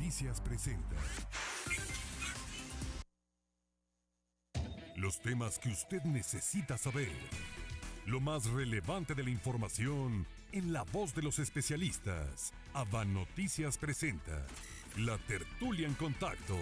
Noticias presenta los temas que usted necesita saber. Lo más relevante de la información en la voz de los especialistas. AVA Noticias presenta La Tertulia en Contacto.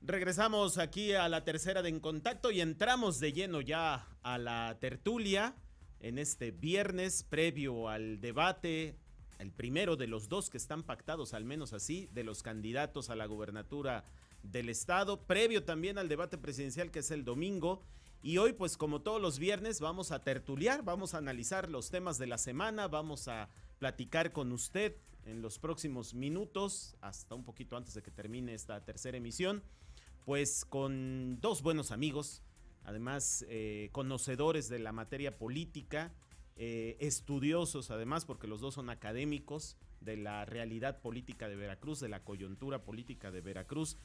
Regresamos aquí a la tercera de En Contacto y entramos de lleno ya a la tertulia en este viernes previo al debate, el primero de los dos que están pactados, al menos así, de los candidatos a la gubernatura del estado, previo también al debate presidencial que es el domingo. Y hoy, pues como todos los viernes, vamos a tertuliar, vamos a analizar los temas de la semana, vamos a platicar con usted en los próximos minutos, hasta un poquito antes de que termine esta tercera emisión, pues con dos buenos amigos, además conocedores de la materia política, estudiosos además, porque los dos son académicos de la realidad política de Veracruz, de la coyuntura política de Veracruz.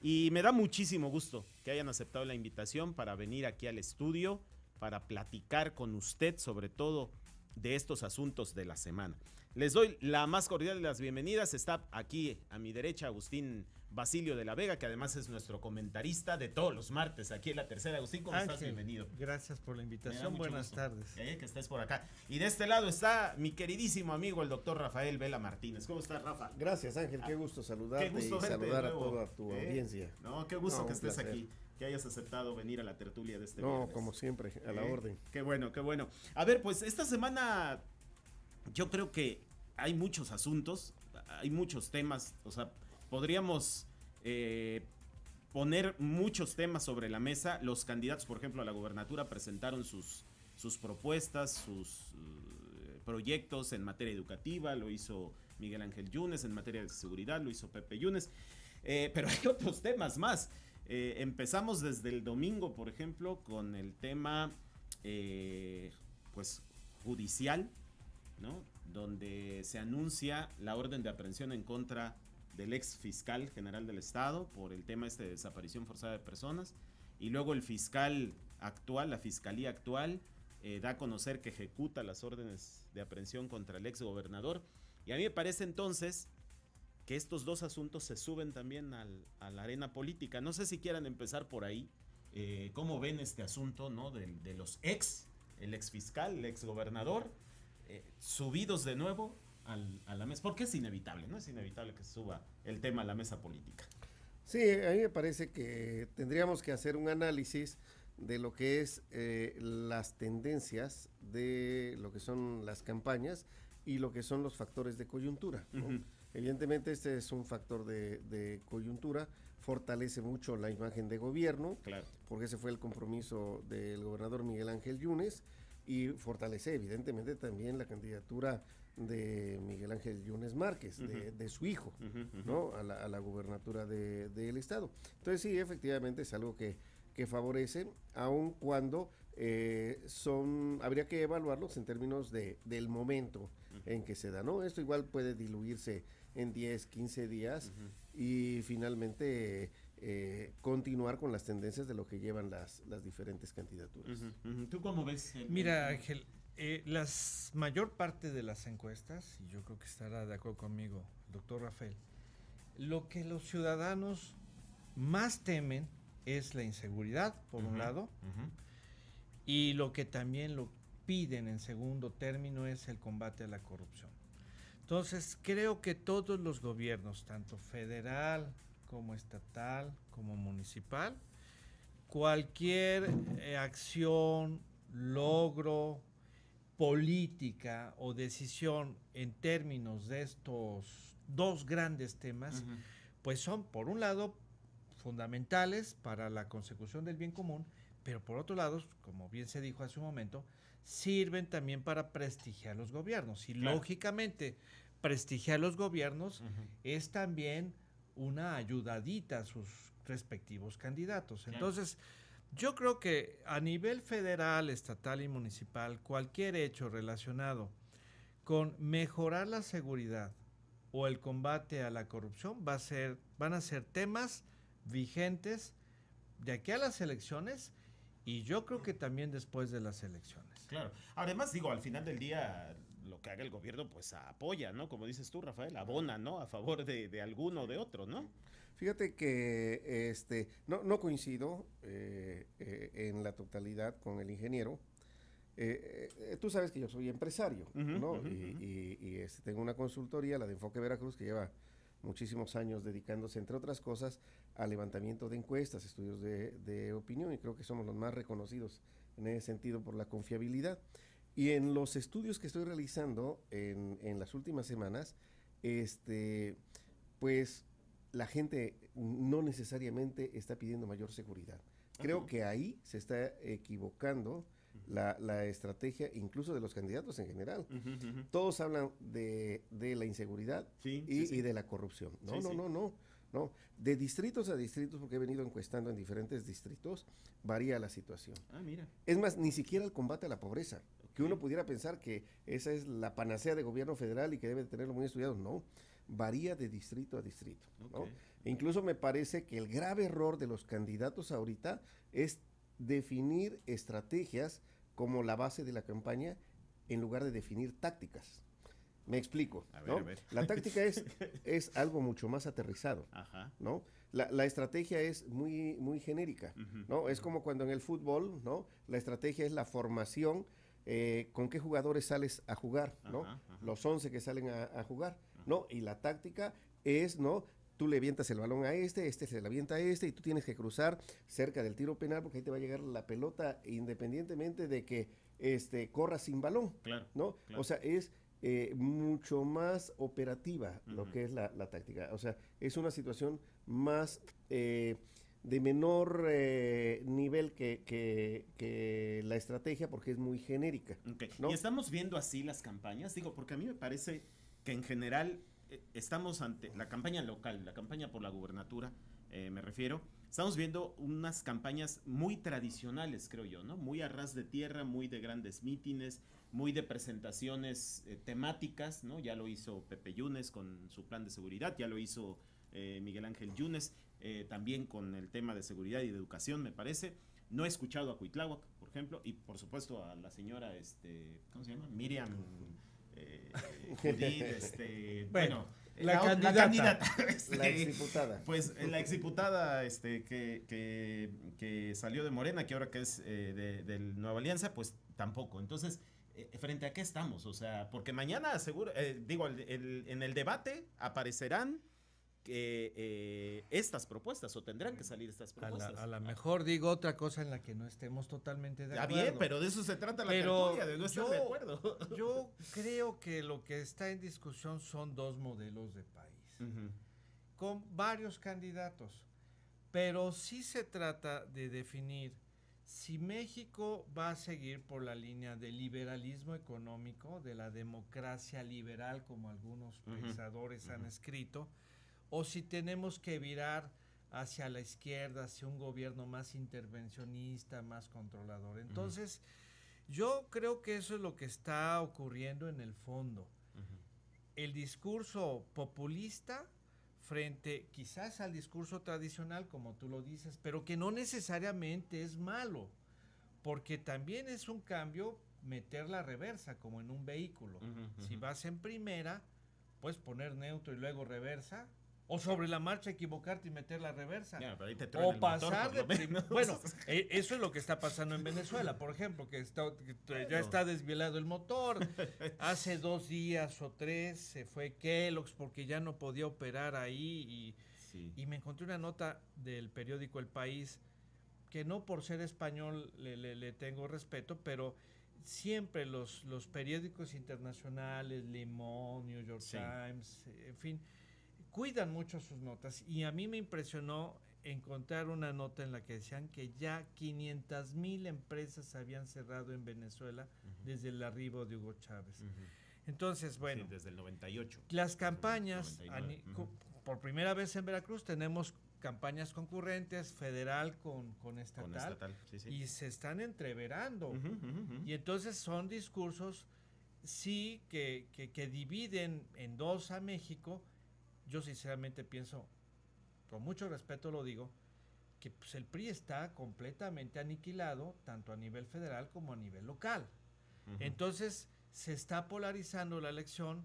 Y me da muchísimo gusto que hayan aceptado la invitación para venir aquí al estudio, para platicar con usted sobre todo de estos asuntos de la semana. Les doy la más cordial de las bienvenidas. Está aquí a mi derecha Agustín Basilio de la Vega, que además es nuestro comentarista de todos los martes aquí en la tercera. Agustín, ¿cómo estás? Bienvenido. Gracias por la invitación, buenas tardes. Que estés por acá. Y de este lado está mi queridísimo amigo el doctor Rafael Vela Martínez. ¿Cómo estás, Rafa? Gracias, Ángel, qué gusto saludarte, qué gusto y saludar a nuevo, toda tu audiencia. No, qué gusto que estés placer. aquí, que hayas aceptado venir a la tertulia de este No, viernes. como siempre, a la orden. Qué bueno, qué bueno. A ver, pues esta semana yo creo que hay muchos asuntos, hay muchos temas, o sea, podríamos poner muchos temas sobre la mesa. Los candidatos, por ejemplo, a la gubernatura presentaron sus propuestas, sus proyectos en materia educativa, lo hizo Miguel Ángel Yunes, en materia de seguridad lo hizo Pepe Yunes, pero hay otros temas más. Empezamos desde el domingo, por ejemplo, con el tema pues judicial, ¿no? Donde se anuncia la orden de aprehensión en contra del ex fiscal general del estado por el tema de desaparición forzada de personas, y luego el fiscal actual, la fiscalía actual, da a conocer que ejecuta las órdenes de aprehensión contra el ex gobernador, y a mí me parece entonces que estos dos asuntos se suben también a la arena política. No sé si quieran empezar por ahí. ¿Cómo ven este asunto, ¿no? de los el ex fiscal, el ex gobernador, subidos de nuevo a la mesa? Porque es inevitable, ¿no? Es inevitable que se suba el tema a la mesa política. Sí, a mí me parece que tendríamos que hacer un análisis de lo que es las tendencias de lo que son las campañas y lo que son los factores de coyuntura, ¿no? Uh-huh. Evidentemente este es un factor de coyuntura, fortalece mucho la imagen de gobierno, claro, porque ese fue el compromiso del gobernador Miguel Ángel Yunes, y fortalece evidentemente también la candidatura de Miguel Ángel Yunes Márquez, uh-huh, de su hijo, uh-huh, ¿no? a la gubernatura del estado. Entonces sí, efectivamente es algo que favorece, aun cuando habría que evaluarlos en términos del momento, uh-huh, en que se da, ¿no? Esto igual puede diluirse en 10, 15 días, uh-huh, y finalmente continuar con las tendencias de lo que llevan las diferentes candidaturas. Uh-huh, uh-huh. ¿Tú cómo ves? Mira, Ángel, la mayor parte de las encuestas, y yo creo que estará de acuerdo conmigo el doctor Rafael, lo que los ciudadanos más temen es la inseguridad, por uh-huh, un lado, uh-huh, y lo que también lo piden en segundo término es el combate a la corrupción. Entonces, creo que todos los gobiernos, tanto federal como estatal, como municipal, cualquier acción, logro, política o decisión en términos de estos dos grandes temas, uh-huh, pues son, por un lado, fundamentales para la consecución del bien común, pero por otro lado, como bien se dijo hace un momento, sirven también para prestigiar los gobiernos. Y claro, lógicamente, prestigiar los gobiernos, uh-huh, es también una ayudadita a sus respectivos candidatos. Claro. Entonces, yo creo que a nivel federal, estatal y municipal, cualquier hecho relacionado con mejorar la seguridad o el combate a la corrupción van a ser temas vigentes de aquí a las elecciones y yo creo que también después de las elecciones. Claro. Además, digo, al final del día, lo que haga el gobierno, pues apoya, ¿no? Como dices tú, Rafael, abona, ¿no? A favor de alguno o de otro, ¿no? Fíjate que no coincido en la totalidad con el ingeniero. Tú sabes que yo soy empresario, ¿no? Y tengo una consultoría, la de Enfoque Veracruz, que lleva muchísimos años dedicándose, entre otras cosas, al levantamiento de encuestas, estudios de opinión, y creo que somos los más reconocidos en ese sentido por la confiabilidad. Y en los estudios que estoy realizando en las últimas semanas, pues la gente no necesariamente está pidiendo mayor seguridad. Creo que ahí se está equivocando la estrategia, incluso de los candidatos en general. Todos hablan de la inseguridad y de la corrupción. No. De distritos a distritos, porque he venido encuestando en diferentes distritos, varía la situación. Mira. Es más, ni siquiera el combate a la pobreza, que uno pudiera pensar que esa es la panacea de gobierno federal y que debe tenerlo muy estudiado. No, varía de distrito a distrito. ¿No? E incluso me parece que el grave error de los candidatos ahorita es definir estrategias como la base de la campaña en lugar de definir tácticas. Me explico, ¿no? La táctica es algo mucho más aterrizado, ¿no? La estrategia es muy genérica, ¿no? Es como cuando en el fútbol, ¿no? La estrategia es la formación, con qué jugadores sales a jugar, ¿no? Los 11 que salen a jugar, ¿no? Y la táctica es, ¿no? Tú le avientas el balón a este se le avienta a este y tú tienes que cruzar cerca del tiro penal porque ahí te va a llegar la pelota independientemente de que corras sin balón, ¿no? Claro. O sea, es mucho más operativa lo que es la táctica. O sea, es una situación más de menor nivel que la estrategia porque es muy genérica. ¿No? Y estamos viendo así las campañas, digo, porque a mí me parece que en general estamos ante la campaña local, la campaña por la gubernatura, me refiero, estamos viendo unas campañas muy tradicionales, creo yo, ¿no? Muy a ras de tierra, muy de grandes mítines, muy de presentaciones temáticas, ¿no? Ya lo hizo Pepe Yunes con su plan de seguridad, ya lo hizo Miguel Ángel Yunes, también con el tema de seguridad y de educación, me parece. No he escuchado a Cuitláhuac, por ejemplo, y por supuesto a la señora, ¿cómo se llama? Miriam Judith, bueno, la candidata. La exdiputada. Pues la exdiputada que salió de Morena, que ahora que es de Nueva Alianza, pues tampoco. Entonces, ¿frente a qué estamos? O sea, porque mañana seguro, en el debate aparecerán estas propuestas, o tendrán que salir estas propuestas. A lo mejor digo otra cosa en la que no estemos totalmente de acuerdo. Bien, pero de eso se trata la tertulia, de no estar de acuerdo. Yo creo que lo que está en discusión son dos modelos de país, con varios candidatos, pero sí se trata de definir si México va a seguir por la línea del liberalismo económico, de la democracia liberal, como algunos pensadores han escrito, o si tenemos que virar hacia la izquierda, hacia un gobierno más intervencionista, más controlador. Entonces, yo creo que eso es lo que está ocurriendo en el fondo. El discurso populista frente quizás al discurso tradicional, como tú lo dices, pero que no necesariamente es malo, porque también es un cambio meter la reversa, como en un vehículo. Si vas en primera, puedes poner neutro y luego reversa, o sobre la marcha equivocarte y meter la reversa. Pero ahí te o pasar de primera. Bueno, eso es lo que está pasando en Venezuela, por ejemplo, que ya está desvielado el motor. Hace 2 días o 3 se fue Kellogg's porque ya no podía operar ahí y me encontré una nota del periódico El País, que no por ser español le tengo respeto, pero siempre los periódicos internacionales, Le Monde, New York Times, en fin, cuidan mucho sus notas, y a mí me impresionó encontrar una nota en la que decían que ya 500,000 empresas habían cerrado en Venezuela desde el arribo de Hugo Chávez. Entonces, bueno, desde el 98. Las campañas, por primera vez en Veracruz tenemos campañas concurrentes, federal con estatal, y se están entreverando. Y entonces son discursos, sí, que dividen en dos a México. Yo sinceramente pienso, con mucho respeto lo digo, que pues, el PRI está completamente aniquilado, tanto a nivel federal como a nivel local. Entonces, se está polarizando la elección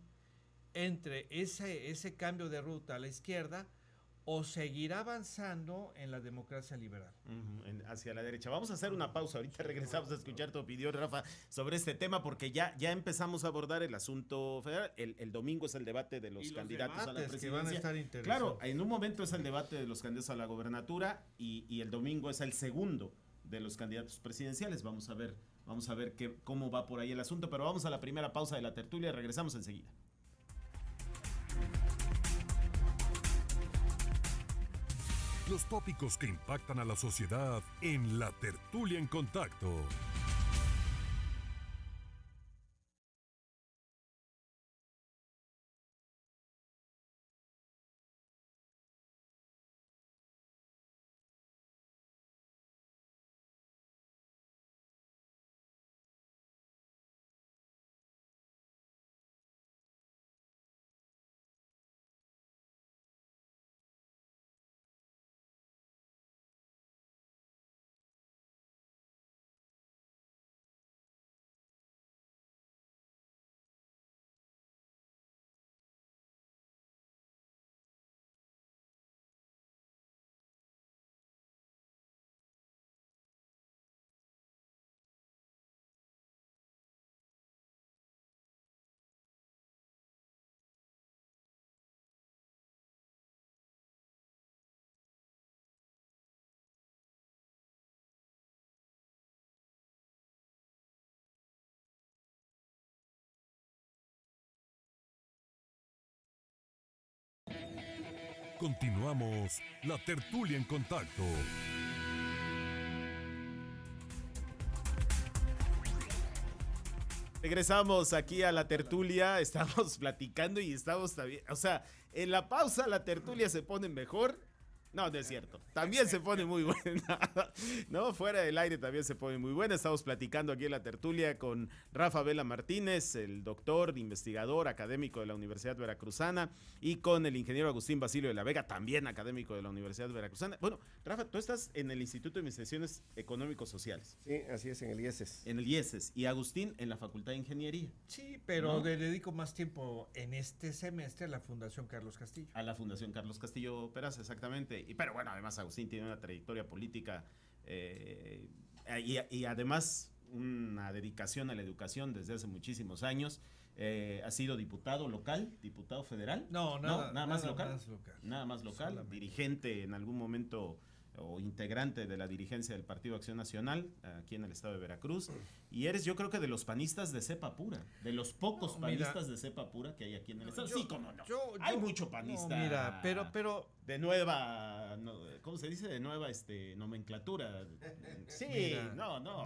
entre ese cambio de ruta a la izquierda o seguir avanzando en la democracia liberal. Hacia la derecha. Vamos a hacer una pausa. Ahorita regresamos a escuchar tu opinión, Rafa, sobre este tema, porque ya empezamos a abordar el asunto federal. El domingo es el debate de los candidatos a la presidencia. Que van a estar interesantes. Claro, en un momento es el debate de los candidatos a la gobernatura y el domingo es el segundo de los candidatos presidenciales. Vamos a ver cómo va por ahí el asunto, pero vamos a la primera pausa de la tertulia. Regresamos enseguida. Los tópicos que impactan a la sociedad en la tertulia en contacto. Continuamos la tertulia en contacto. Regresamos aquí a la tertulia, estamos platicando y estamos también, o sea, en la pausa la tertulia se pone mejor. No, no es cierto. También se pone muy buena. No, fuera del aire también se pone muy buena. Estamos platicando aquí en la tertulia con Rafa Vela Martínez, el doctor, investigador, académico de la Universidad Veracruzana, y con el ingeniero Agustín Basilio de la Vega, también académico de la Universidad Veracruzana. Bueno, Rafa, tú estás en el Instituto de Investigaciones Económicos Sociales. Sí, así es, en el IESES. En el IESES. Y Agustín en la Facultad de Ingeniería. Sí, pero ¿No? le dedico más tiempo en este semestre a la Fundación Carlos Castillo. A la Fundación Carlos Castillo Peraza, exactamente. Pero bueno, además Agustín tiene una trayectoria política y además una dedicación a la educación desde hace muchísimos años. Ha sido diputado local, diputado federal. Nada más local. Nada más local. Solamente. Dirigente en algún momento o integrante de la dirigencia del Partido Acción Nacional aquí en el estado de Veracruz, y eres, yo creo que de los panistas de cepa pura, de los pocos panistas de cepa pura que hay aquí en el estado. Sí, cómo no. Hay mucho panista. No, mira, pero de nueva, ¿cómo se dice? De nueva nomenclatura. Sí, mira, no.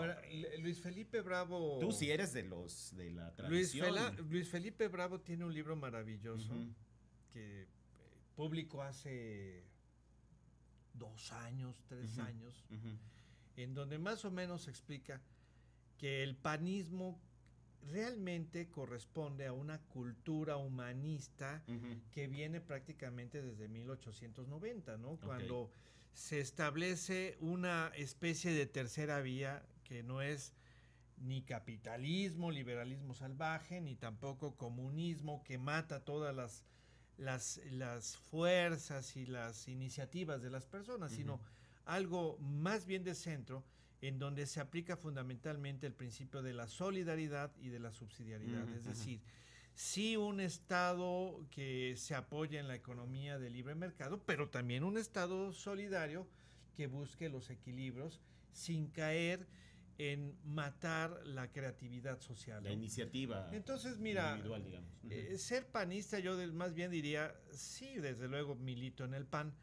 Luis Felipe Bravo. Tú sí eres de la tradición. Luis Felipe Bravo tiene un libro maravilloso que publicó hace 2 años, 3 años, en donde más o menos explica que el panismo realmente corresponde a una cultura humanista que viene prácticamente desde 1890, ¿no? Okay. Cuando se establece una especie de tercera vía que no es ni capitalismo, liberalismo salvaje, ni tampoco comunismo que mata todas las fuerzas y las iniciativas de las personas, sino algo más bien de centro, en donde se aplica fundamentalmente el principio de la solidaridad y de la subsidiariedad. Es decir, sí un Estado que se apoya en la economía de libre mercado, pero también un Estado solidario que busque los equilibrios sin caer en matar la creatividad social, ¿no? La iniciativa. Entonces, mira, individual, digamos. Ser panista, yo más bien diría, sí, desde luego milito en el PAN,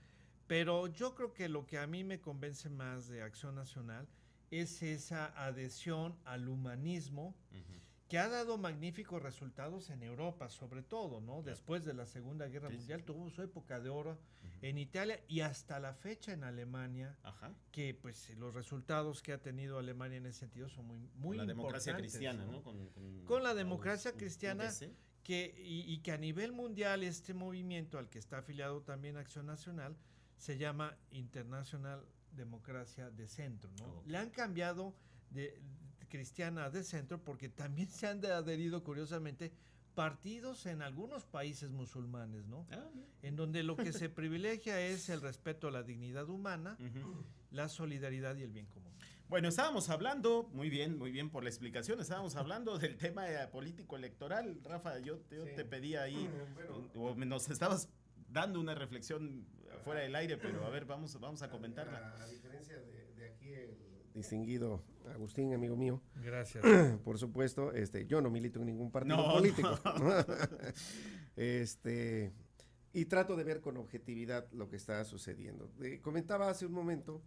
pero yo creo que lo que a mí me convence más de Acción Nacional es esa adhesión al humanismo que ha dado magníficos resultados en Europa, sobre todo, ¿no? Claro. Después de la Segunda Guerra Mundial tuvo su época de oro en Italia y hasta la fecha en Alemania, que pues los resultados que ha tenido Alemania en ese sentido son muy importantes. La democracia cristiana, ¿no? Con la democracia cristiana que a nivel mundial este movimiento al que está afiliado también Acción Nacional se llama International democracia de centro, ¿no? Okay. Le han cambiado de cristiana a de centro porque también se han adherido, curiosamente, partidos en algunos países musulmanes, ¿no? En donde lo que se privilegia es el respeto a la dignidad humana, la solidaridad y el bien común. Bueno, estábamos hablando, muy bien por la explicación, estábamos hablando del tema político electoral. Rafa, yo te pedía ahí, o nos estabas dando una reflexión fuera del aire, pero a ver, vamos a comentarla. A diferencia de aquí el distinguido Agustín, amigo mío. Gracias. Por supuesto, yo no milito en ningún partido político. No. Y trato de ver con objetividad lo que está sucediendo. Comentaba hace un momento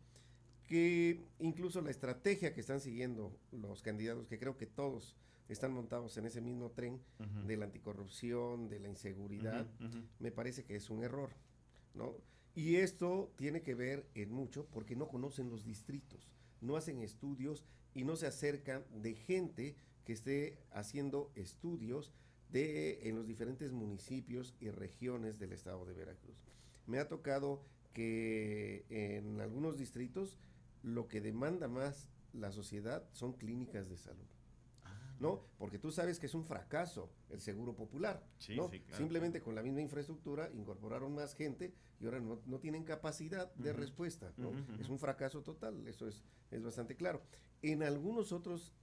que incluso la estrategia que están siguiendo los candidatos, que creo que todos están montados en ese mismo tren de la anticorrupción, de la inseguridad, me parece que es un error, ¿no? Y esto tiene que ver en mucho porque no conocen los distritos, no hacen estudios y no se acercan de gente que esté haciendo estudios en los diferentes municipios y regiones del estado de Veracruz. Me ha tocado que en algunos distritos lo que demanda más la sociedad son clínicas de salud, ¿no? Porque tú sabes que es un fracaso el seguro popular, sí, ¿no? Sí, claro. Simplemente con la misma infraestructura incorporaron más gente y ahora no tienen capacidad de respuesta, ¿no? Es un fracaso total, eso es bastante claro. En algunos otros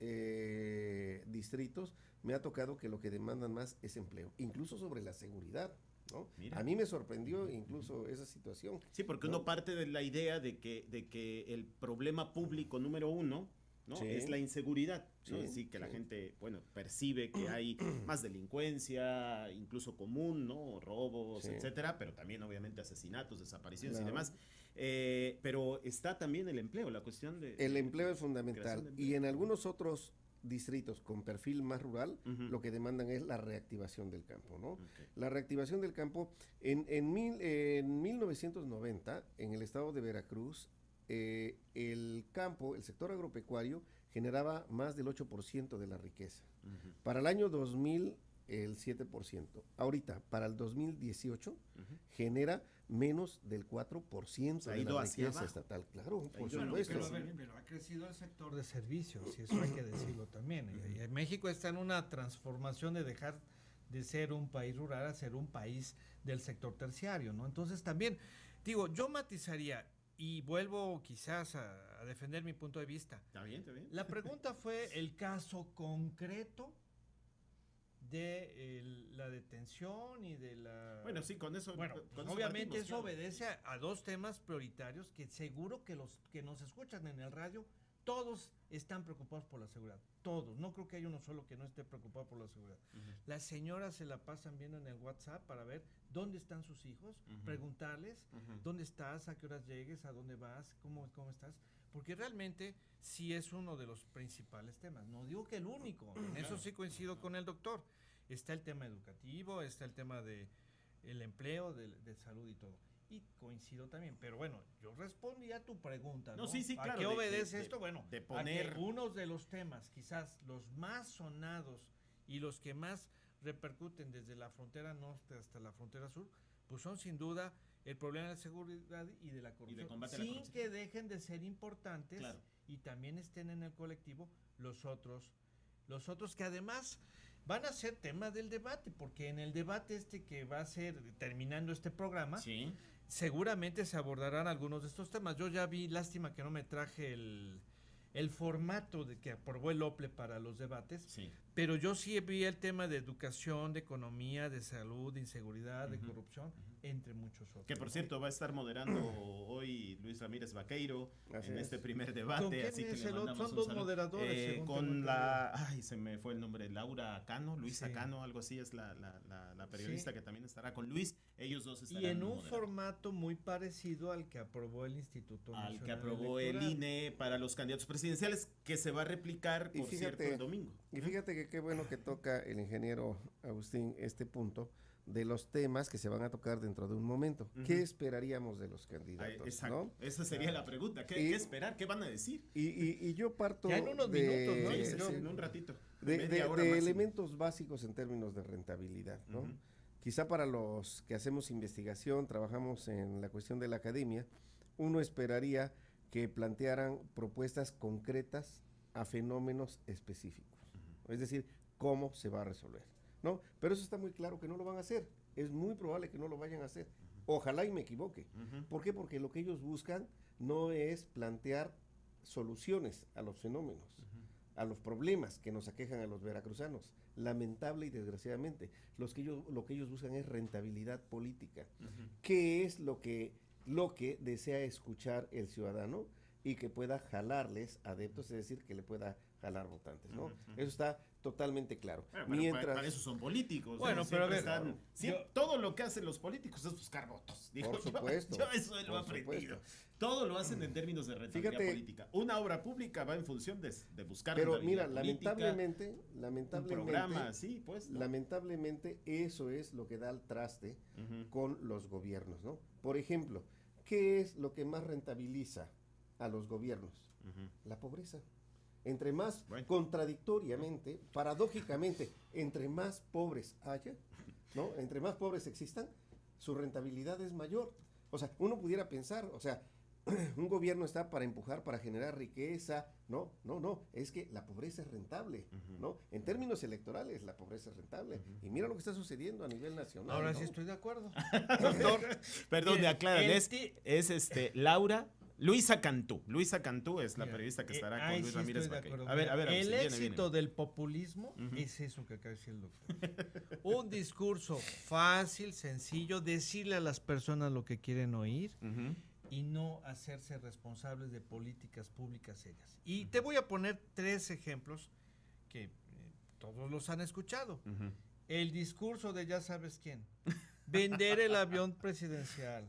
distritos me ha tocado que lo que demandan más es empleo, incluso sobre la seguridad, ¿no? A mí me sorprendió incluso esa situación. Sí, porque uno parte de la idea de que el problema público número uno, ¿no? Sí. Es la inseguridad, ¿no? Sí, Es decir, que la gente, bueno, percibe que hay más delincuencia, incluso común, ¿no? Robos, etcétera, pero también obviamente asesinatos, desapariciones y demás. Pero está también el empleo, la cuestión de... El empleo es fundamental y en algunos otros distritos con perfil más rural, lo que demandan es la reactivación del campo, ¿no? La reactivación del campo, en 1990, en el estado de Veracruz, el campo, el sector agropecuario, generaba más del 8% de la riqueza. Para el año 2000, el 7%. Ahorita, para el 2018, genera menos del 4% de la riqueza estatal. Claro, por supuesto. Pero ha crecido el sector de servicios, y eso hay que decirlo también. Y México está en una transformación de dejar de ser un país rural a ser un país del sector terciario, ¿no? Entonces también, digo, yo matizaría, y vuelvo quizás a defender mi punto de vista. Está bien. La pregunta fue el caso concreto de la detención y de la... Bueno, sí, con eso... Bueno, con eso obviamente partimos, eso obedece a dos temas prioritarios que seguro que los que nos escuchan en el radio, todos están preocupados por la seguridad. Todos. No creo que haya uno solo que no esté preocupado por la seguridad. Las señoras se la pasan viendo en el WhatsApp para ver dónde están sus hijos, preguntarles dónde estás, a qué horas llegues, a dónde vas, cómo estás. Porque realmente sí es uno de los principales temas. No digo que el único, en eso sí coincido con el doctor. Está el tema educativo, está el tema de el empleo, de salud y todo. Y coincido también, pero bueno, yo respondí a tu pregunta, ¿no? Sí, claro. ¿A qué obedece esto? Bueno, de poner... a que unos de los temas, quizás los más sonados y los que más repercuten desde la frontera norte hasta la frontera sur, pues son sin duda el problema de la seguridad y de la corrupción, sin que dejen de ser importantes, y también estén en el colectivo los otros que además van a ser tema del debate, porque en el debate que va a ser terminando este programa, seguramente se abordarán algunos de estos temas. Yo ya vi, lástima que no me traje el formato de que aprobó el OPLE para los debates, pero yo sí vi el tema de educación, de economía, de salud, de inseguridad, de corrupción, entre muchos otros. Que por cierto va a estar moderando hoy Luis Ramírez Vaqueiro en este primer debate. ¿Con quién así es que Son dos moderadores. Con se me fue el nombre, Laura Cano, Luisa Cano, algo así es la periodista que también estará con Luis. Ellos dos estarán. Y en un formato muy parecido al que aprobó el Instituto Nacional Al que aprobó el INE para los candidatos presidenciales, que se va a replicar, por cierto, el domingo. Y fíjate que qué bueno que toca el ingeniero Agustín este punto de los temas que se van a tocar dentro de un momento. ¿Qué esperaríamos de los candidatos? Exacto. ¿No? Esa sería la pregunta. ¿Qué esperar? ¿Qué van a decir? Y yo parto ya en unos minutos, ¿no? En un ratito. De elementos básicos en términos de rentabilidad, ¿no? Quizá para los que hacemos investigación, trabajamos en la cuestión de la academia, uno esperaría que plantearan propuestas concretas a fenómenos específicos. Es decir, cómo se va a resolver, ¿no? Pero eso está muy claro que no lo van a hacer. Es muy probable que no lo vayan a hacer. Ojalá y me equivoque. ¿Por qué? Porque lo que ellos buscan no es plantear soluciones a los fenómenos, a los problemas que nos aquejan a los veracruzanos. Lamentable y desgraciadamente, lo que ellos buscan es rentabilidad política. ¿Qué es lo que desea escuchar el ciudadano y que pueda jalarles adeptos, es decir, que le pueda jalar votantes, ¿no? Eso está totalmente claro. Bueno, pero para eso son políticos. Bueno, pero a ver, todo lo que hacen los políticos es buscar votos. Por supuesto. Yo eso lo he aprendido. Todo lo hacen en términos de rentabilidad política. Una obra pública va en función de buscar pero rentabilidad mira, política. lamentablemente, un programa, sí, pues. ¿No? Lamentablemente eso es lo que da el traste con los gobiernos, ¿no? Por ejemplo, ¿qué es lo que más rentabiliza a los gobiernos? La pobreza. Entre más, contradictoriamente, paradójicamente, entre más pobres haya, ¿no? Entre más pobres existan, su rentabilidad es mayor. O sea, uno pudiera pensar, o sea, un gobierno está para empujar, para generar riqueza. No, es que la pobreza es rentable, ¿no? En términos electorales, la pobreza es rentable. Y mira lo que está sucediendo a nivel nacional. Ahora ¿no? sí estoy de acuerdo. Doctor, perdón, aclárales. Es Luisa Cantú. Luisa Cantú es la periodista que estará con Luis Ramírez Vaqueiro. A ver, el éxito del populismo es eso que acaba de decir el doctor. Un discurso fácil, sencillo, decirle a las personas lo que quieren oír y no hacerse responsables de políticas públicas serias. Y te voy a poner 3 ejemplos que todos los han escuchado. El discurso de ya sabes quién. Vender el avión presidencial.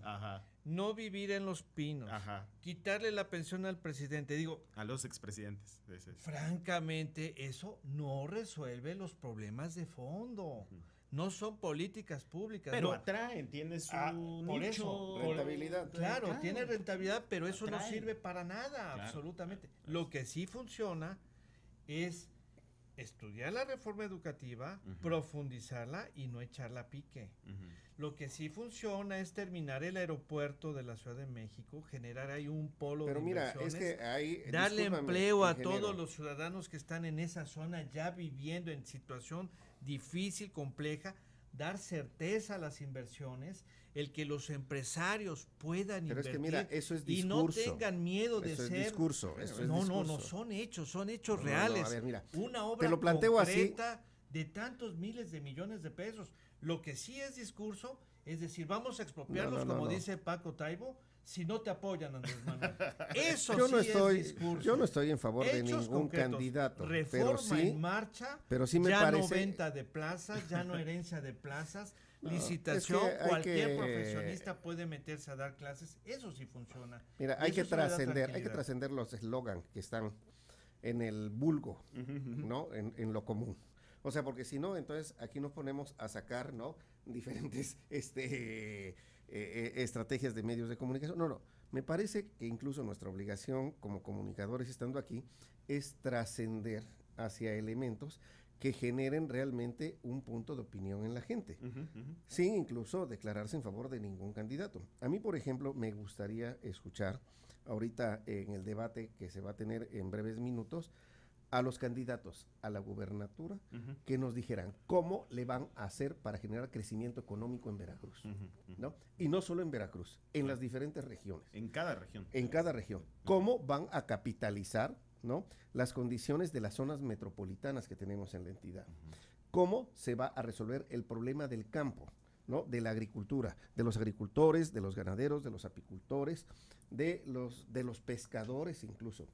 No vivir en Los Pinos, quitarle la pensión al presidente, a los expresidentes. Francamente, eso no resuelve los problemas de fondo. No son políticas públicas. Pero no. atraen, tiene su por nicho. eso, rentabilidad. Claro, tiene rentabilidad, pero eso atraen. no sirve para nada, absolutamente. Claro. Lo que sí funciona es estudiar la reforma educativa, profundizarla y no echarla a pique. Lo que sí funciona es terminar el aeropuerto de la Ciudad de México, generar ahí un polo de inversiones, es que hay, darle empleo a todos los ciudadanos que están en esa zona ya viviendo en situación difícil, compleja, dar certeza a las inversiones, el que los empresarios puedan Pero invertir, es que mira, eso es y discurso. no tengan miedo de eso ser. Es discurso, eso es no, discurso. son hechos reales. A ver, mira, una obra te lo planteo concreta así. de tantos miles de millones de pesos. Lo que sí es discurso, es decir, vamos a expropiarlos, como dice Paco Taibo, si no te apoyan, Andrés Manuel. Eso es discurso. Yo no estoy en favor de ningún concretos, candidato. Reforma en marcha, pero sí me ya parece... no venta de plazas, ya no herencia de plazas, licitación, cualquier profesionista puede meterse a dar clases, eso sí funciona. Mira, hay que trascender los eslogans que están en el vulgo, ¿no? En lo común. O sea, porque si no, entonces aquí nos ponemos a sacar, ¿no? Diferentes estrategias de medios de comunicación. No. Me parece que incluso nuestra obligación como comunicadores estando aquí es trascender hacia elementos que generen realmente un punto de opinión en la gente, sin incluso declararse en favor de ningún candidato. A mí, por ejemplo, me gustaría escuchar ahorita en el debate que se va a tener en breves minutos a los candidatos a la gubernatura que nos dijeran cómo le van a hacer para generar crecimiento económico en Veracruz, ¿no? Y no solo en Veracruz, en las diferentes regiones. En cada región. En cada región. ¿Cómo van a capitalizar, ¿no? las condiciones de las zonas metropolitanas que tenemos en la entidad? ¿Cómo se va a resolver el problema del campo, ¿no? de la agricultura, de los agricultores, de los ganaderos, de los apicultores, de los pescadores incluso?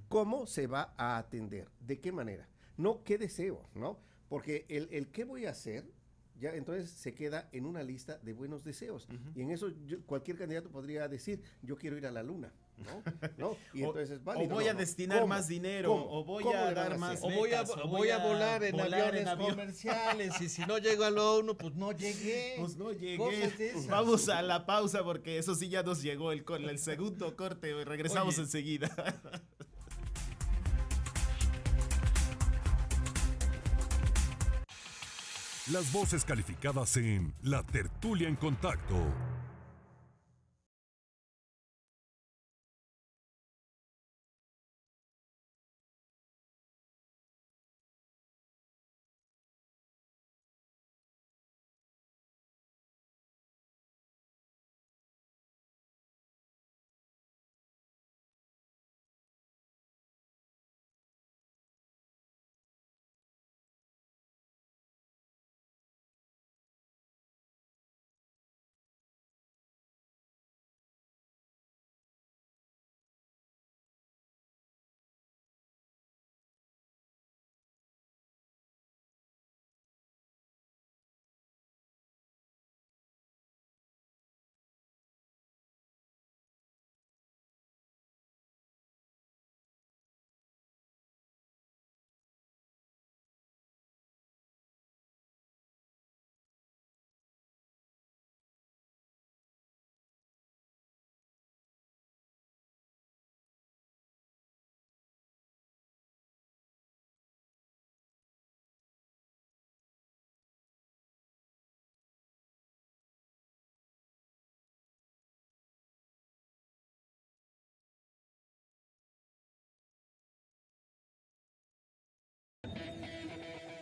¿Cómo se va a atender? ¿De qué manera? No qué deseo, ¿no? Porque el qué voy a hacer ya entonces se queda en una lista de buenos deseos. Y en eso cualquier candidato podría decir, yo quiero ir a la luna, ¿no? Y entonces es válido. O voy a destinar más dinero, o voy a dar más becas, o voy a volar en aviones comerciales, y si no llego a la ONU, pues no llegué. Pues no llegué. Vamos a la pausa porque eso sí ya nos llegó el segundo corte. Regresamos enseguida. Las voces calificadas en La Tertulia en Contacto.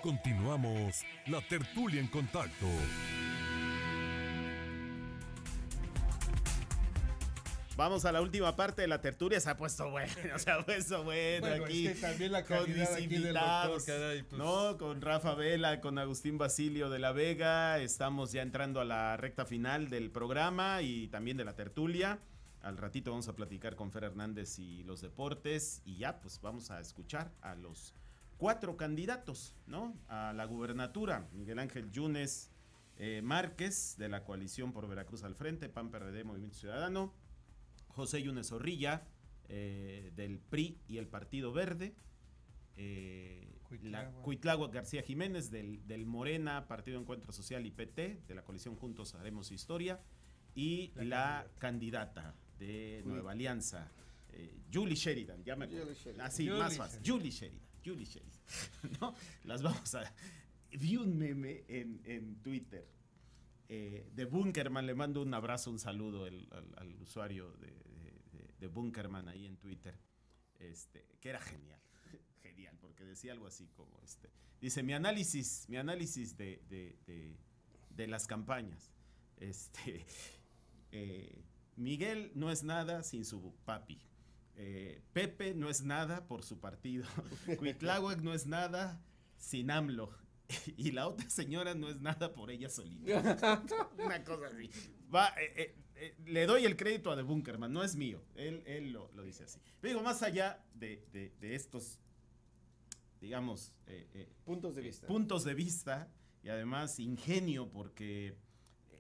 Continuamos la tertulia en contacto. Vamos a la última parte de la tertulia. Se ha puesto bueno, Bueno, aquí. es que también la con calidad mis aquí del invitados, doctor, caray, pues. ¿no? Con Rafa Vela, con Agustín Basilio de la Vega. Estamos ya entrando a la recta final del programa y también de la tertulia. Al ratito vamos a platicar con Fer Hernández y los deportes. Y ya, pues vamos a escuchar a los 4 candidatos, ¿no? A la gubernatura. Miguel Ángel Yunes Márquez, de la Coalición por Veracruz al Frente, PAN, PRD, Movimiento Ciudadano. José Yunes Zorrilla, del PRI y el Partido Verde. Cuitláhuac García Jiménez, del Morena, Partido Encuentro Social y PT, de la coalición Juntos Haremos Historia. Y la candidata de Nueva Alianza, Julie Sheridan. Ya me acuerdo. Así, más fácil. Julie Sheridan. ¿No? Las vamos a... Vi un meme en Twitter. De Bunkerman, le mando un abrazo, un saludo al usuario de Bunkerman ahí en Twitter, que era genial, porque decía algo así como, dice, mi análisis de las campañas, Miguel no es nada sin su papi, Pepe no es nada por su partido, Cuitláhuac no es nada sin AMLO, y la otra señora no es nada por ella solita. Una cosa así. Le doy el crédito a The Bunkerman, no es mío. Él lo dice así. Pero digo, más allá de estos, digamos, puntos de vista y además ingenio, porque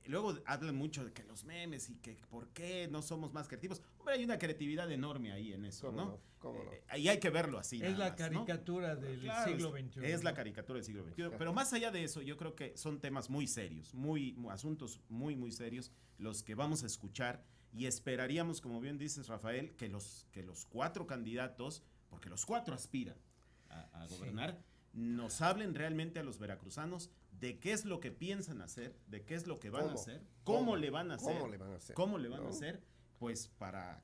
luego hablan mucho de que los memes y que por qué no somos más creativos. Hombre, hay una creatividad enorme ahí en eso, ¿no? ¿Cómo no? Ahí hay que verlo así. Es la más, caricatura, ¿no?, del siglo XXI. Es la caricatura del siglo XXI. Pero más allá de eso, yo creo que son temas muy serios, asuntos muy, muy serios, los que vamos a escuchar. Y esperaríamos, como bien dices, Rafael, que los 4 candidatos, porque los 4 aspiran a gobernar, nos hablen realmente a los veracruzanos de qué es lo que piensan hacer, de qué es lo que van a hacer, cómo le van a hacer, pues para...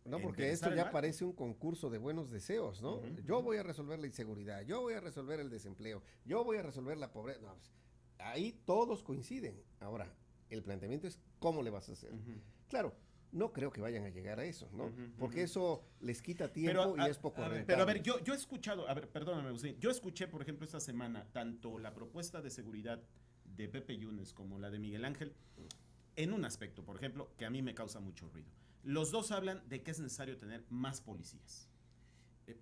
No, porque esto ya parece un concurso de buenos deseos, ¿no? Yo voy a resolver la inseguridad, yo voy a resolver el desempleo, yo voy a resolver la pobreza. No, pues, ahí todos coinciden. Ahora, el planteamiento es cómo le vas a hacer. Claro, no creo que vayan a llegar a eso, ¿no? Porque eso les quita tiempo y es poco rentable. Pero a ver, yo he escuchado, perdóname, Agustín, yo escuché, por ejemplo, esta semana, tanto la propuesta de seguridad de Pepe Yunes como la de Miguel Ángel, en un aspecto, por ejemplo, que a mí me causa mucho ruido. Los dos hablan de que es necesario tener más policías,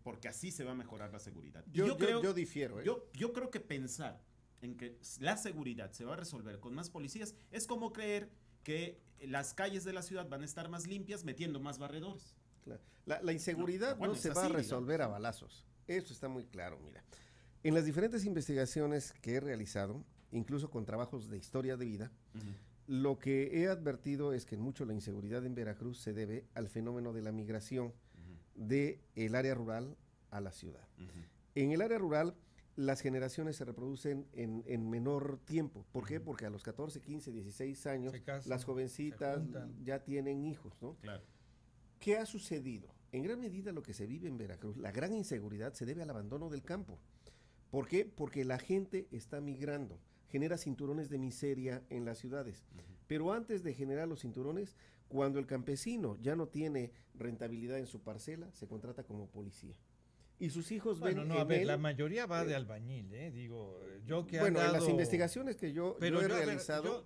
porque así se va a mejorar la seguridad. Yo difiero. Yo creo que pensar en que la seguridad se va a resolver con más policías es como creer que las calles de la ciudad van a estar más limpias metiendo más barredores. Claro. La inseguridad no se va a resolver a balazos. Eso está muy claro, mira. En las diferentes investigaciones que he realizado, incluso con trabajos de historia de vida, lo que he advertido es que en mucho la inseguridad en Veracruz se debe al fenómeno de la migración del área rural a la ciudad. En el área rural, las generaciones se reproducen en menor tiempo. ¿Por qué? Porque a los 14, 15, 16 años, casan, las jovencitas ya tienen hijos, ¿no? Claro. ¿Qué ha sucedido? En gran medida lo que se vive en Veracruz, la gran inseguridad se debe al abandono del campo. ¿Por qué? Porque la gente está migrando, genera cinturones de miseria en las ciudades. Pero antes de generar los cinturones, cuando el campesino ya no tiene rentabilidad en su parcela, se contrata como policía. Y sus hijos ven en él, la mayoría va de albañil, digo, yo que en las investigaciones que yo he realizado,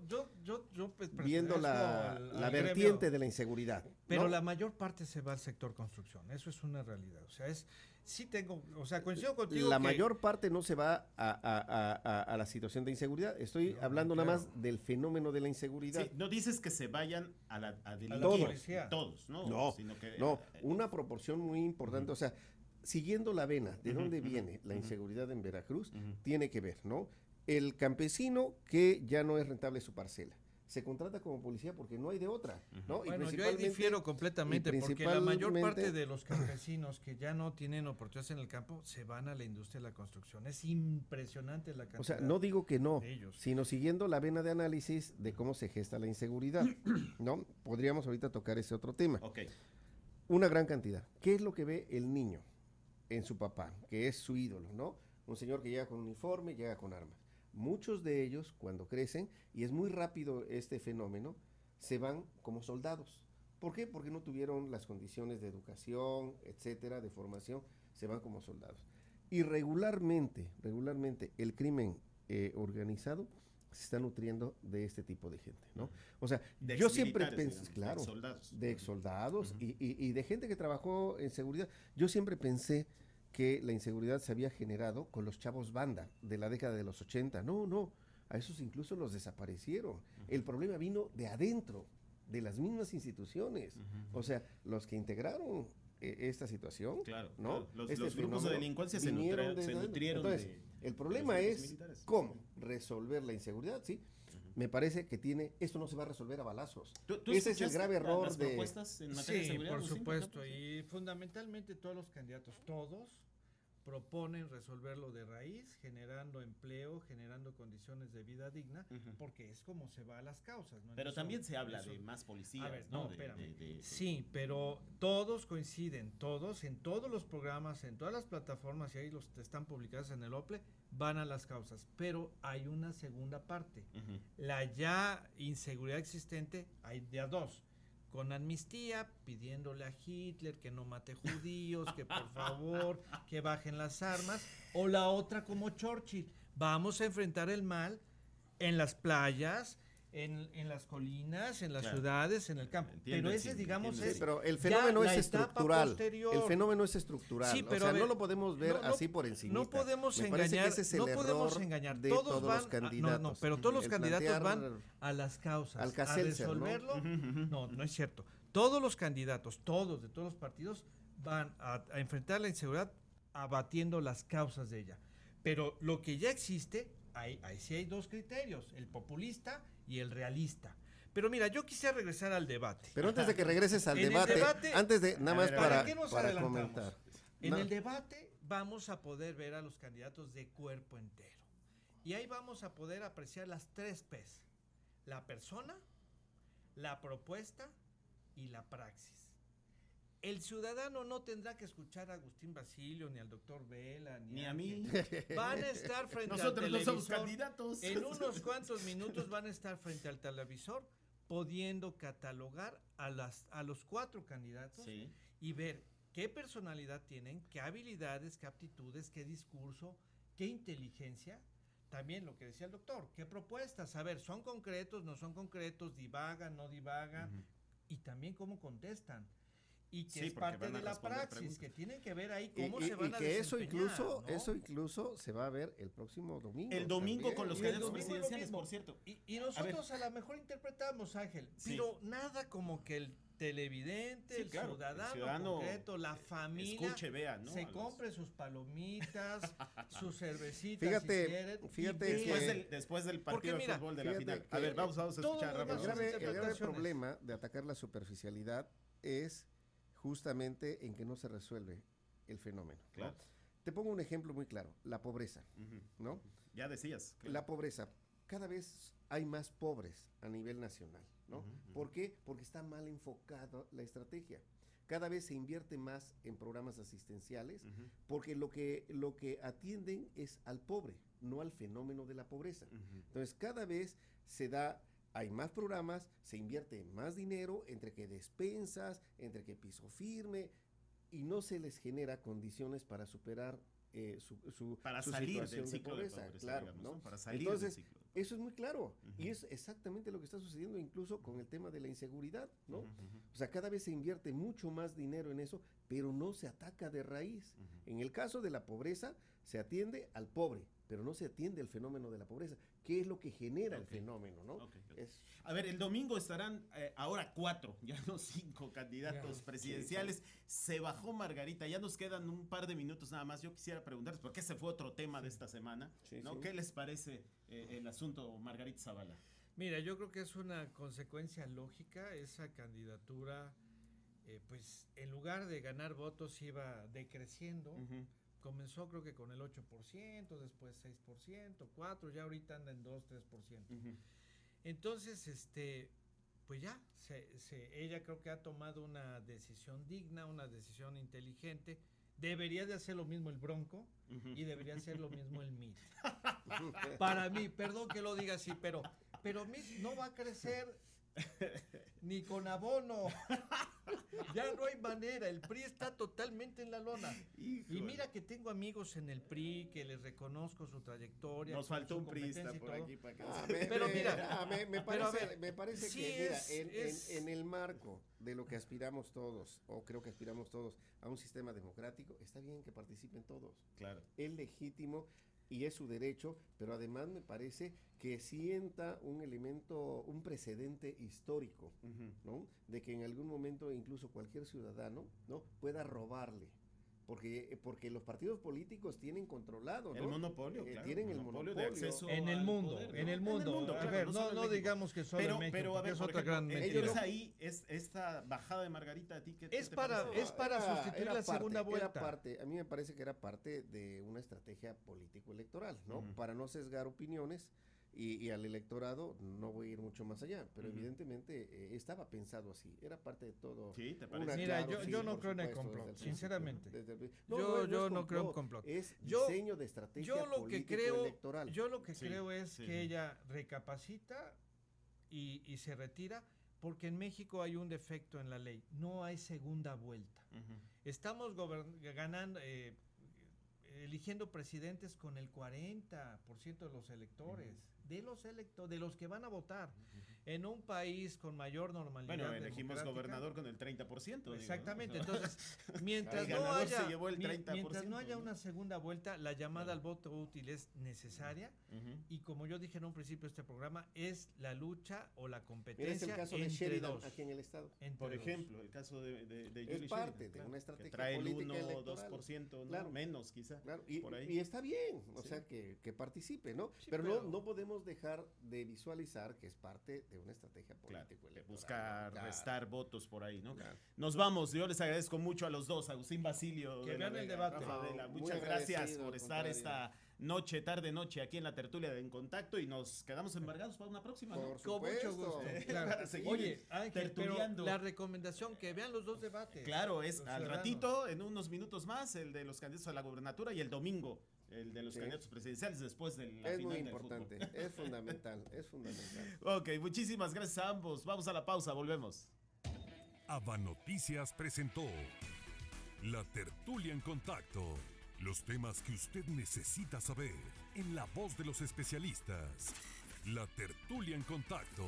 pues, viendo la vertiente de la inseguridad. Pero ¿no? la mayor parte se va al sector construcción, eso es una realidad, coincido contigo. La mayor parte no se va a la situación de inseguridad, estoy hablando nada más del fenómeno de la inseguridad. Sí, no dices que se vayan a delinquir todos, ¿no? No, una proporción muy importante, siguiendo la vena de dónde viene la inseguridad en Veracruz, tiene que ver, ¿no? El campesino que ya no es rentable su parcela, se contrata como policía porque no hay de otra, ¿no? Bueno, yo ahí difiero completamente, porque la mayor parte de los campesinos que ya no tienen oportunidades en el campo se van a la industria de la construcción. Es impresionante la cantidad. No digo que no, sino siguiendo la vena de análisis de cómo se gesta la inseguridad, ¿no? Podríamos ahorita tocar ese otro tema. Okay. Una gran cantidad. ¿Qué es lo que ve el niño en su papá, que es su ídolo, ¿no? un señor que llega con uniforme, llega con armas. Muchos de ellos, cuando crecen, y es muy rápido este fenómeno, se van como soldados. ¿Por qué? Porque no tuvieron las condiciones de educación, etcétera, de formación, se van como soldados. Y regularmente, el crimen organizado se está nutriendo de este tipo de gente, ¿no? O sea, yo siempre pensé, claro, de ex soldados y de gente que trabajó en seguridad. Yo siempre pensé que la inseguridad se había generado con los chavos banda de la década de los 80. No, a esos incluso los desaparecieron. El problema vino de adentro, de las mismas instituciones. O sea, los que integraron esta situación, claro, ¿no? Claro. Los grupos de delincuencia se nutrieron. Entonces, el problema es cómo resolver la inseguridad, ¿sí? Me parece que esto no se va a resolver a balazos. Ese es el grave error las propuestas en materia de seguridad? Por supuesto, y fundamentalmente todos los candidatos, todos proponen resolverlo de raíz, generando empleo, generando condiciones de vida digna, porque es como se va a las causas, ¿no? Pero también se habla de más policías, a ver, ¿no? Sí, pero todos coinciden, todos, en todos los programas, en todas las plataformas, y ahí los están publicados en el OPLE, van a las causas, pero hay una segunda parte. La ya inseguridad existente, hay de a dos. Con amnistía, pidiéndole a Hitler que no mate judíos, que por favor, que bajen las armas, o la otra como Churchill, vamos a enfrentar el mal en las playas, en las colinas, en las ciudades, en el campo. Entiendo, pero ese, digamos, sí, pero el fenómeno es estructural. El fenómeno es estructural. Sí, pero o sea, no lo podemos ver así por encima. No podemos engañar. No podemos engañar. De todos los candidatos. Pero todos los candidatos van a las causas. Al Alka-Seltzer, a resolverlo. No es cierto. Todos los candidatos, todos, de todos los partidos, van a enfrentar la inseguridad abatiendo las causas de ella. Pero lo que ya existe, ahí sí hay dos criterios, el populista y el realista. Pero mira, yo quisiera regresar al debate. Pero antes de que regreses al debate, antes de, nada más para comentar. En el debate vamos a poder ver a los candidatos de cuerpo entero. Y ahí vamos a poder apreciar las 3 P's. La persona, la propuesta y la praxis. El ciudadano no tendrá que escuchar a Agustín Basilio, ni al doctor Vela, ni a mí. Van a estar frente al televisor. Nosotros no somos candidatos. En unos cuantos minutos van a estar frente al televisor, pudiendo catalogar a los 4 candidatos y ver qué personalidad tienen, qué habilidades, qué aptitudes, qué discurso, qué inteligencia. También lo que decía el doctor, qué propuestas. A ver, ¿son concretos, no son concretos, divagan, no divagan? Y también cómo contestan. Y que es parte de la praxis, que tienen que ver ahí cómo se van a desempeñar. Eso incluso se va a ver el próximo domingo. El domingo también, con los candidatos presidenciales, por cierto. Y nosotros a lo mejor interpretamos, Ángel, pero nada como que el televidente, el ciudadano concreto, la familia, escuche, vea, ¿no? Se compre sus palomitas, sus cervecitas, fíjate después del partido de fútbol de la final. A ver, vamos a escuchar rápido. El grave problema de atacar la superficialidad es justamente en que no se resuelve el fenómeno. Claro. ¿No? Te pongo un ejemplo muy claro, la pobreza, ¿no? Ya decías. Claro. La pobreza, cada vez hay más pobres a nivel nacional, ¿no? ¿Por qué? Porque está mal enfocada la estrategia. Cada vez se invierte más en programas asistenciales porque lo que atienden es al pobre, no al fenómeno de la pobreza. Entonces, cada vez hay más programas, se invierte más dinero entre que despensas, entre que piso firme, y no se les genera condiciones para superar su salir situación del ciclo de pobreza, claro, digamos, ¿no? Para salir Entonces, del ciclo. Eso es muy claro, y es exactamente lo que está sucediendo incluso con el tema de la inseguridad, ¿no? O sea, cada vez se invierte mucho más dinero en eso, pero no se ataca de raíz. En el caso de la pobreza, se atiende al pobre, pero no se atiende al fenómeno de la pobreza, que es lo que genera el fenómeno, ¿no? A ver, el domingo estarán ahora 4, ya no 5 candidatos presidenciales. Se bajó Margarita, ya nos quedan un par de minutos nada más. Yo quisiera preguntarles, porque ese fue otro tema de esta semana, ¿no? ¿Qué les parece el asunto Margarita Zavala? Mira, yo creo que es una consecuencia lógica. Esa candidatura, pues en lugar de ganar votos iba decreciendo. Comenzó creo que con el 8%, después 6%, 4%, ya ahorita anda en 2-3%. Entonces, pues ya, ella creo que ha tomado una decisión digna, una decisión inteligente Debería de hacer lo mismo el Bronco y debería hacer lo mismo el MIT. Para mí, perdón que lo diga así, pero MIT no va a crecer ni con abono. Ya no hay manera, el PRI está totalmente en la lona. Híjole. Y mira que tengo amigos en el PRI que les reconozco su trayectoria. Nos faltó su un priista competencia y por todo. aquí para que... Pero mira, me parece sí que mira, es- en el marco de lo que aspiramos todos, o creo que aspiramos todos a un sistema democrático, está bien que participen todos. Claro. Es legítimo y es su derecho, pero además me parece que sienta un elemento, un precedente histórico, ¿no? De que en algún momento incluso cualquier ciudadano, ¿no?, pueda robarle. Porque los partidos políticos tienen controlado, ¿no? El monopolio, claro. Tienen el monopolio de acceso en el al mundo, poder, ¿no? en el mundo. A claro, ver, solo en no México. digamos que solo en México, Pero a porque ver, es por otra ejemplo, gran mentira. entonces ahí esta bajada de Margarita, ¿a ti qué Es te para- parece? es para sustituir la segunda vuelta. A mí me parece que era parte de una estrategia político-electoral, ¿no? Para no sesgar opiniones y al electorado, no voy a ir mucho más allá, pero evidentemente estaba pensado así, era parte de todo. Sí, ¿te parece? una- Mira, claro, yo sí, no por creo en el supuesto, complot, desde el sinceramente. principio, desde el- Yo es no creo en complot. Es Yo- diseño de estrategia Yo lo que político-electoral. creo es sí, que sí. ella recapacita y se retira, porque en México hay un defecto en la ley, no hay segunda vuelta. Estamos ganando, eligiendo presidentes con el 40% de los electores, de los que van a votar. En un país con mayor normalidad Bueno, elegimos democrática, gobernador con el 30%. digo, ¿no? Exactamente, O sea, entonces, mientras el no ganador haya, se llevó el 30%, mientras no haya ¿no? una segunda vuelta, la llamada al voto útil es necesaria, y como yo dije en un principio de este programa, es la lucha o la Mira, es competencia el caso de entre Sheridan dos. aquí en el estado. Entre Por dos. ejemplo, el caso de Es Yuli parte Sheridan, de claro, una que estrategia trae el política 1 o electoral. 2%, ¿no? Claro. Menos quizá, Claro, por ahí. y está bien, o Sí. sea, que participe, ¿no? Sí, pero pero- no podemos dejar de visualizar que es parte de una estrategia Claro, político-electoral. buscar Claro. restar votos por ahí, ¿no? Claro. Nos vamos, yo les agradezco mucho a los dos, Agustín Basilio. Que de la vean el Vega, debate. Rafa Vela, No, muy muchas gracias agradecido, por al estar contrario. esta tarde-noche aquí en la tertulia de En Contacto y nos quedamos embargados para una próxima, ¿no? Por Con mucho supuesto. gusto. Para seguir Oye, Ángel, pero tertuleando. la recomendación, que vean los dos debates. Claro, es Los al ciudadanos. ratito, en unos minutos más, el de los candidatos a la gubernatura y el domingo, el de los Sí. candidatos presidenciales después de la Es final muy del importante, fútbol. es fundamental, es fundamental. Ok, muchísimas gracias a ambos. Vamos a la pausa, volvemos. Aba Noticias presentó La Tertulia en Contacto. Los temas que usted necesita saber en la voz de los especialistas. La Tertulia en Contacto.